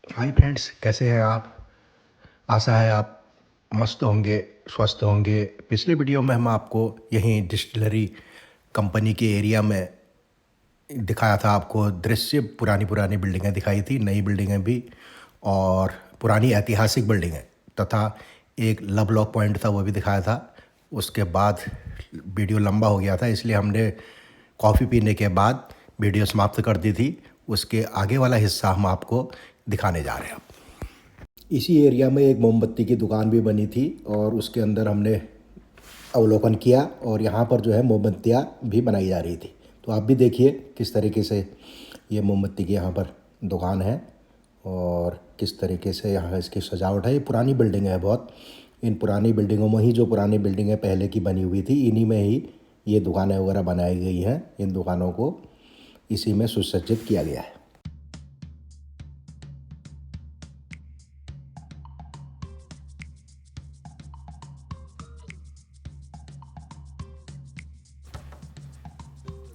Hi friends, कैसे हैं आप? आशा है आप मस्त होंगे, स्वस्थ होंगे। पिछले वीडियो में हम आपको यहीं डिस्टिलरी कंपनी के एरिया में दिखाया था। आपको दृश्य पुरानी पुरानी बिल्डिंगें दिखाई थी, नई बिल्डिंगें भी, और पुरानी ऐतिहासिक बिल्डिंगें, तथा एक लव लॉक पॉइंट था वो भी दिखाया था। उसके बाद वीडियो लंबा हो गया था, इसलिए हमने कॉफ़ी पीने के बाद वीडियो समाप्त कर दी थी। उसके आगे वाला हिस्सा हम आपको दिखाने जा रहे हैं। इसी एरिया में एक मोमबत्ती की दुकान भी बनी थी और उसके अंदर हमने अवलोकन किया, और यहाँ पर जो है मोमबत्तियाँ भी बनाई जा रही थी। तो आप भी देखिए किस तरीके से ये मोमबत्ती की यहाँ पर दुकान है और किस तरीके से यहाँ इसकी सजावट है। ये पुरानी बिल्डिंग है बहुत। इन पुरानी बिल्डिंगों में ही, जो पुरानी बिल्डिंगें पहले की बनी हुई थी, इन्हीं में ही ये दुकानें वगैरह बनाई गई हैं। इन दुकानों को इसी में सुसज्जित किया गया है।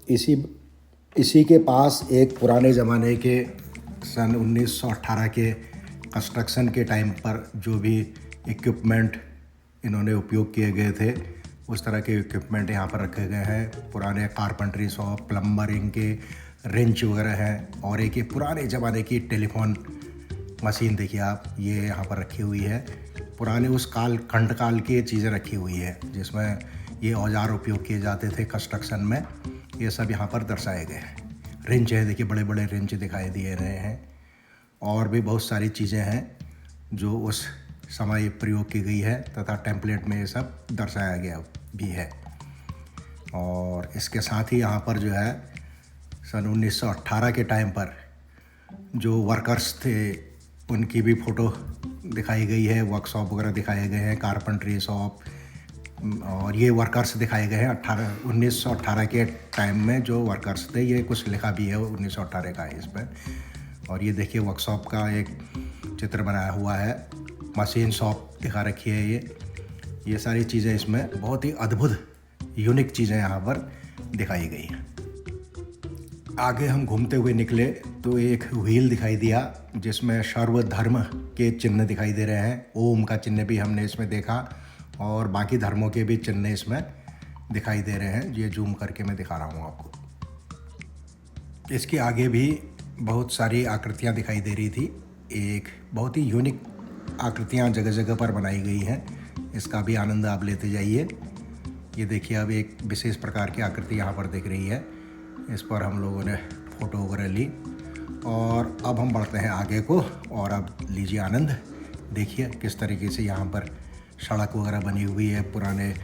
इसी इसी के पास एक पुराने ज़माने के सन 1918 के कंस्ट्रक्शन के टाइम पर जो भी इक्विपमेंट इन्होंने उपयोग किए गए थे, उस तरह के इक्विपमेंट यहाँ पर रखे गए हैं। पुराने कारपेंटरी शॉप, प्लम्बरिंग के रेंच वगैरह हैं, और एक ये पुराने ज़माने की टेलीफोन मशीन देखिए आप, ये यहाँ पर रखी हुई है। पुराने उस खंड काल की चीज़ें रखी हुई है जिसमें ये औजार उपयोग किए जाते थे कंस्ट्रक्शन में। ये सब यहाँ पर दर्शाए गए हैं। रिंच है, देखिए बड़े बड़े रिंच दिखाई दे रहे हैं, और भी बहुत सारी चीज़ें हैं जो उस समय प्रयोग की गई है, तथा टेम्पलेट में ये सब दर्शाया गया भी है। और इसके साथ ही यहाँ पर जो है सन 1918 के टाइम पर जो वर्कर्स थे उनकी भी फ़ोटो दिखाई गई है। वर्कशॉप वगैरह दिखाए गए हैं, कारपेंटरी शॉप, और ये वर्कर्स दिखाए गए हैं 1918 के टाइम में जो वर्कर्स थे। ये कुछ लिखा भी है 1918 का है इस पर। और ये देखिए वर्कशॉप का एक चित्र बनाया हुआ है, मशीन शॉप दिखा रखी है। ये सारी चीज़ें इसमें बहुत ही अद्भुत यूनिक चीज़ें यहाँ पर दिखाई गई हैं। आगे हम घूमते हुए निकले तो एक व्हील दिखाई दिया जिसमें सर्वधर्म के चिन्ह दिखाई दे रहे हैं। ओम का चिन्ह भी हमने इसमें देखा, और बाकी धर्मों के भी चिन्ह इसमें दिखाई दे रहे हैं। ये जूम करके मैं दिखा रहा हूँ आपको। इसके आगे भी बहुत सारी आकृतियाँ दिखाई दे रही थी। एक बहुत ही यूनिक आकृतियाँ जगह जगह पर बनाई गई हैं, इसका भी आनंद आप लेते जाइए। ये देखिए, अब एक विशेष प्रकार की आकृति यहाँ पर दिख रही है। इस पर हम लोगों ने फ़ोटो वगैरह ली, और अब हम बढ़ते हैं आगे को, और अब लीजिए आनंद। देखिए किस तरीके से यहाँ पर सड़क वगैरह बनी हुई है। पुराने,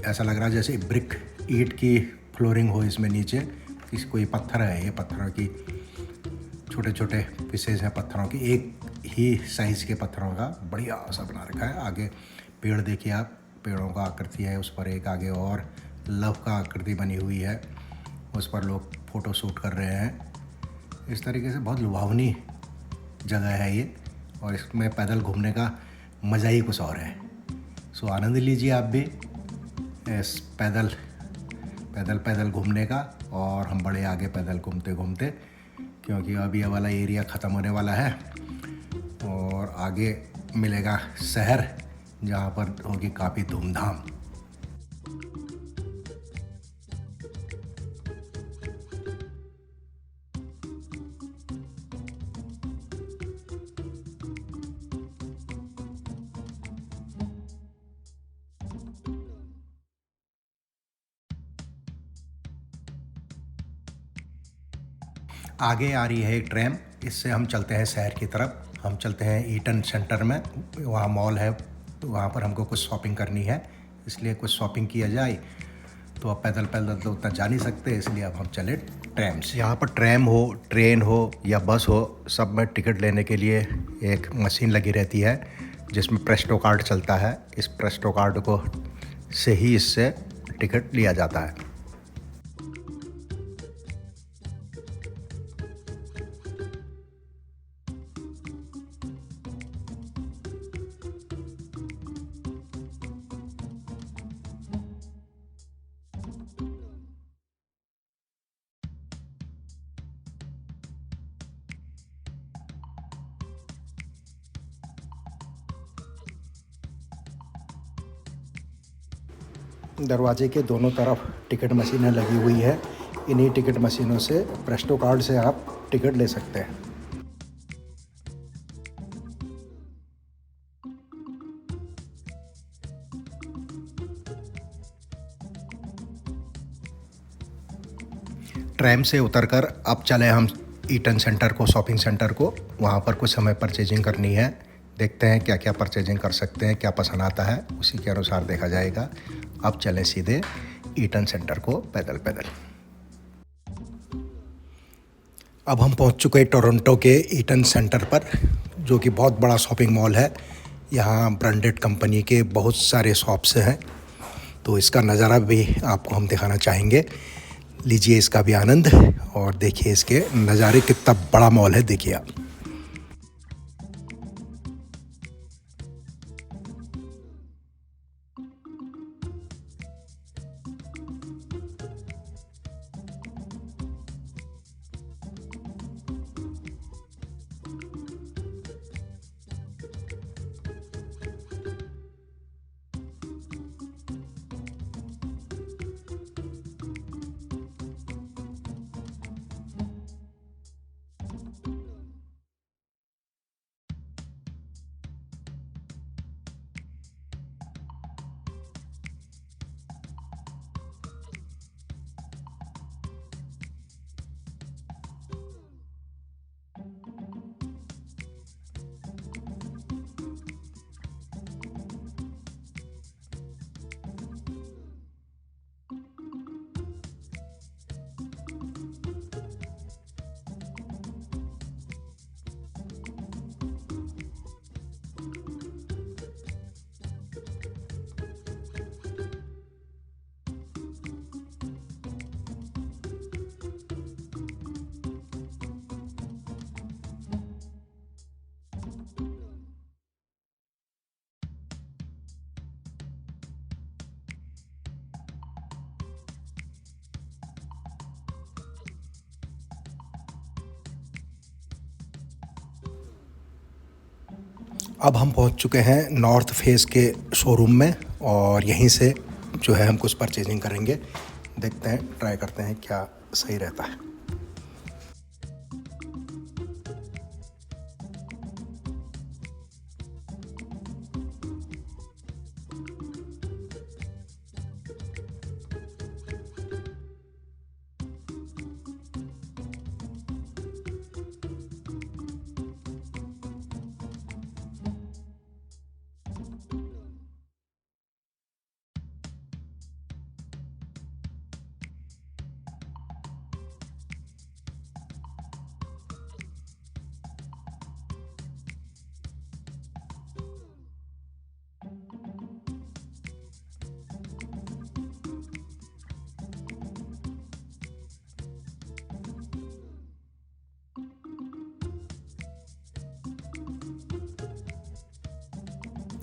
ऐसा लग रहा है जैसे ब्रिक ईंट की फ्लोरिंग हो इसमें नीचे। कोई पत्थर है, ये पत्थरों की छोटे छोटे पीसेज हैं पत्थरों की, एक ही साइज़ के पत्थरों का बढ़िया सा बना रखा है। आगे पेड़ देखिए आप, पेड़ों का आकृति है उस पर। एक आगे और लव का आकृति बनी हुई है, उस पर लोग फ़ोटो शूट कर रहे हैं। इस तरीके से बहुत लुभावनी जगह है ये, और इसमें पैदल घूमने का मज़ा ही कुछ और है। सो आनंद लीजिए आप भी इस पैदल पैदल पैदल घूमने का। और हम बड़े आगे पैदल घूमते घूमते, क्योंकि अब ये वाला एरिया ख़त्म होने वाला है, और आगे मिलेगा शहर जहाँ पर होगी काफ़ी धूमधाम। आगे आ रही है एक ट्रेन, इससे हम चलते हैं शहर की तरफ। हम चलते हैं ईटन सेंटर में, वहाँ मॉल है, तो वहाँ पर हमको कुछ शॉपिंग करनी है, इसलिए कुछ शॉपिंग किया जाए। तो अब पैदल पैदल तो उतना जा नहीं सकते, इसलिए अब हम चले ट्रेन से। यहाँ पर ट्रैम हो, ट्रेन हो या बस हो, सब में टिकट लेने के लिए एक मशीन लगी रहती है जिसमें प्रेस्टो कार्ड चलता है। इस प्रेस्टो कार्ड को से ही इससे टिकट लिया जाता है। दरवाजे के दोनों तरफ टिकट मशीनें लगी हुई है। इन्हीं टिकट मशीनों से प्रेस्टो कार्ड से आप टिकट ले सकते हैं। ट्रैम से उतरकर अब चले हम ईटन सेंटर को, शॉपिंग सेंटर को। वहाँ पर कुछ हमें परचेजिंग करनी है। देखते हैं क्या क्या परचेजिंग कर सकते हैं, क्या पसंद आता है उसी के अनुसार देखा जाएगा। अब चलें सीधे ईटन सेंटर को पैदल पैदल। अब हम पहुंच चुके हैं टोरंटो के ईटन सेंटर पर, जो कि बहुत बड़ा शॉपिंग मॉल है। यहाँ ब्रांडेड कंपनी के बहुत सारे शॉप्स हैं, तो इसका नज़ारा भी आपको हम दिखाना चाहेंगे। लीजिए इसका भी आनंद और देखिए इसके नज़ारे, कितना बड़ा मॉल है देखिए आप। अब हम पहुंच चुके हैं नॉर्थ फेस के शोरूम में और यहीं से जो है हम कुछ परचेजिंग करेंगे। देखते हैं, ट्राई करते हैं क्या सही रहता है।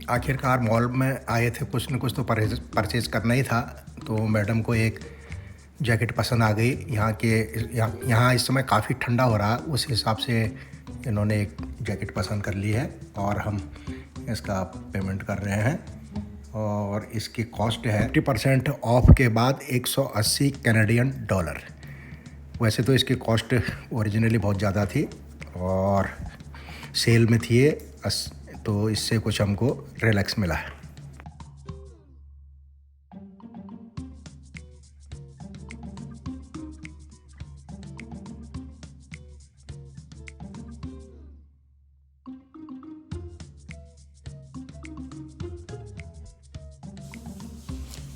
आखिरकार मॉल में आए थे, कुछ न कुछ तो परचेज करना ही था। तो मैडम को एक जैकेट पसंद आ गई। यहाँ इस समय काफ़ी ठंडा हो रहा है, उस हिसाब से इन्होंने एक जैकेट पसंद कर ली है और हम इसका पेमेंट कर रहे हैं। और इसकी कॉस्ट है 50% ऑफ के बाद 180 कैनेडियन डॉलर। वैसे तो इसकी कॉस्ट ओरिजिनली बहुत ज़्यादा थी और सेल में थी ये, तो इससे कुछ हमको रिलैक्स मिला है।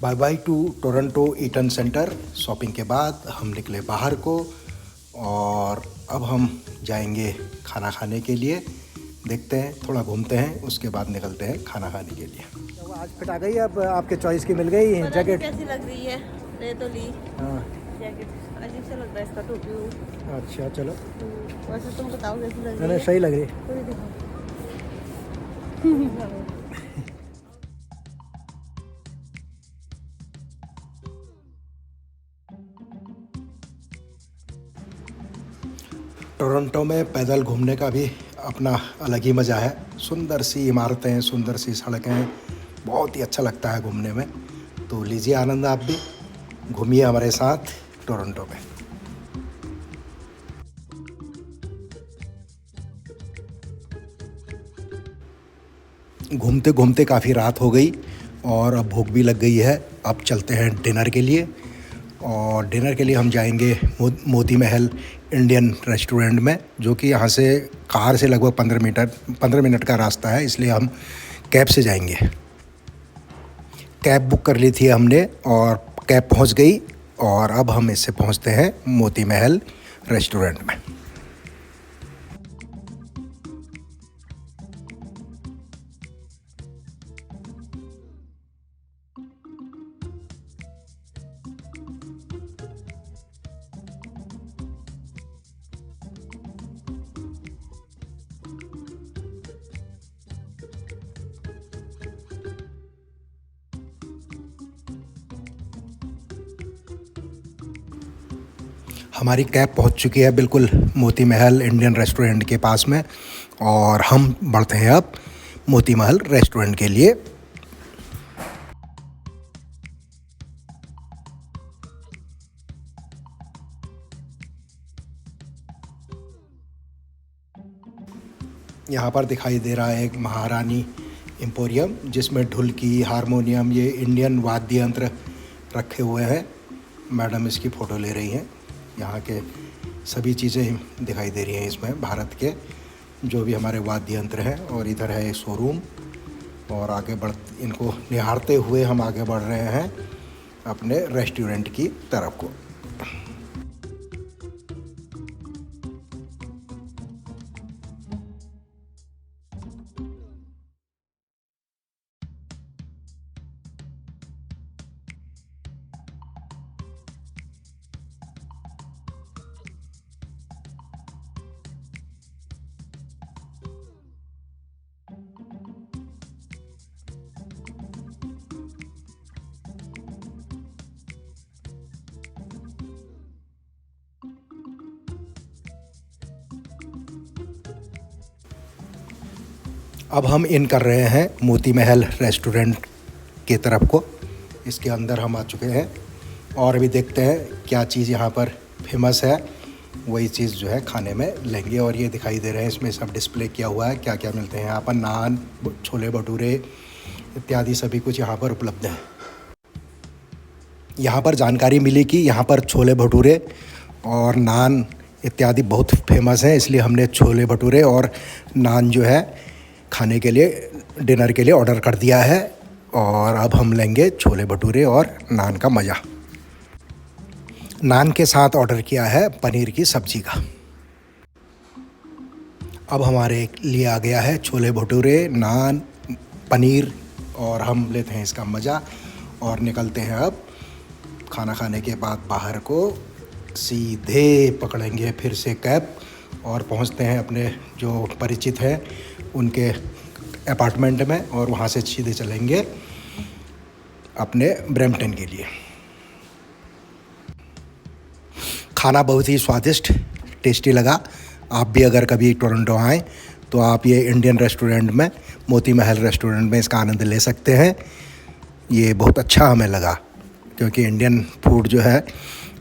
Bye bye to Toronto Eaton Centre. Shopping के बाद हम निकले बाहर को और अब हम जाएंगे खाना खाने के लिए। देखते हैं, थोड़ा घूमते हैं, उसके बाद निकलते हैं खाना खाने के लिए। तो आज फिट आ गई, अब आपके चॉइस की मिल गई जैकेट। कैसी लग रही है? ले तो ली। हाँ, जैकेट अजीब सा लग रहा है इसका, टोपी। अच्छा चलो। वैसे तुम बताओ कैसी लग रही मैंने है? सही लग रही। थोड़ी दिखाओ। टोरंटो में पैदल घूमने का भी अपना अलग ही मज़ा है। सुंदर सी इमारतें, सुंदर सी सड़कें, बहुत ही अच्छा लगता है घूमने में। तो लीजिए आनंद आप भी, घूमिए हमारे साथ टोरंटो में। घूमते घूमते काफ़ी रात हो गई और अब भूख भी लग गई है। अब चलते हैं डिनर के लिए, और डिनर के लिए हम जाएंगे मोती महल इंडियन रेस्टोरेंट में, जो कि यहाँ से कार से लगभग 15 मिनट का रास्ता है, इसलिए हम कैब से जाएंगे। कैब बुक कर ली थी हमने और कैब पहुँच गई, और अब हम इससे पहुँचते हैं मोती महल रेस्टोरेंट में। हमारी कैब पहुंच चुकी है बिल्कुल मोती महल इंडियन रेस्टोरेंट के पास में, और हम बढ़ते हैं अब मोती महल रेस्टोरेंट के लिए। यहाँ पर दिखाई दे रहा है एक महारानी एम्पोरियम, जिसमें ढुलकी, हारमोनियम, ये इंडियन वाद्य यंत्र रखे हुए हैं। मैडम इसकी फ़ोटो ले रही हैं। यहाँ के सभी चीज़ें दिखाई दे रही हैं इसमें, भारत के जो भी हमारे वाद्य यंत्र हैं। और इधर है एक शोरूम, और आगे इनको निहारते हुए हम आगे बढ़ रहे हैं अपने रेस्टोरेंट की तरफ को। अब हम इन कर रहे हैं मोती महल रेस्टोरेंट के तरफ को। इसके अंदर हम आ चुके हैं, और अभी देखते हैं क्या चीज़ यहाँ पर फेमस है, वही चीज़ जो है खाने में लेंगे। और ये दिखाई दे रहे हैं, इसमें सब डिस्प्ले किया हुआ है क्या क्या मिलते हैं यहाँ पर। नान, छोले भटूरे इत्यादि सभी कुछ यहाँ पर उपलब्ध है। यहाँ पर जानकारी मिली कि यहाँ पर छोले भटूरे और नान इत्यादि बहुत फेमस हैं, इसलिए हमने छोले भटूरे और नान जो है खाने के लिए, डिनर के लिए ऑर्डर कर दिया है। और अब हम लेंगे छोले भटूरे और नान का मज़ा। नान के साथ ऑर्डर किया है पनीर की सब्ज़ी का। अब हमारे लिए आ गया है छोले भटूरे, नान, पनीर, और हम लेते हैं इसका मज़ा और निकलते हैं अब खाना खाने के बाद बाहर को। सीधे पकड़ेंगे फिर से कैब और पहुंचते हैं अपने जो परिचित हैं उनके अपार्टमेंट में, और वहां से सीधे चलेंगे अपने ब्रैम्पटन के लिए। खाना बहुत ही स्वादिष्ट, टेस्टी लगा। आप भी अगर कभी टोरंटो आएँ तो आप ये इंडियन रेस्टोरेंट में, मोती महल रेस्टोरेंट में इसका आनंद ले सकते हैं। ये बहुत अच्छा हमें लगा, क्योंकि इंडियन फूड जो है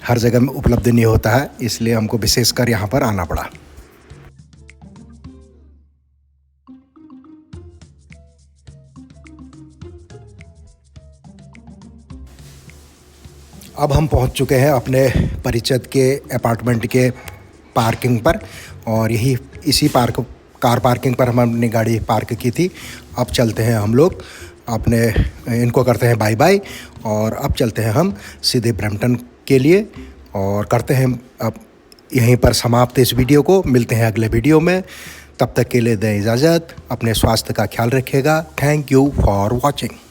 हर जगह में उपलब्ध नहीं होता है, इसलिए हमको विशेषकर यहाँ पर आना पड़ा। अब हम पहुँच चुके हैं अपने परिचित के अपार्टमेंट के पार्किंग पर, और इसी कार पार्किंग पर हम अपनी गाड़ी पार्क की थी। अब चलते हैं हम लोग अपने, इनको करते हैं बाय बाय, और अब चलते हैं हम सीधे ब्रैम्पटन के लिए, और करते हैं अब यहीं पर समाप्त इस वीडियो को। मिलते हैं अगले वीडियो में, तब तक के लिए दें इजाज़त। अपने स्वास्थ्य का ख्याल रखिएगा। Thank you for watching.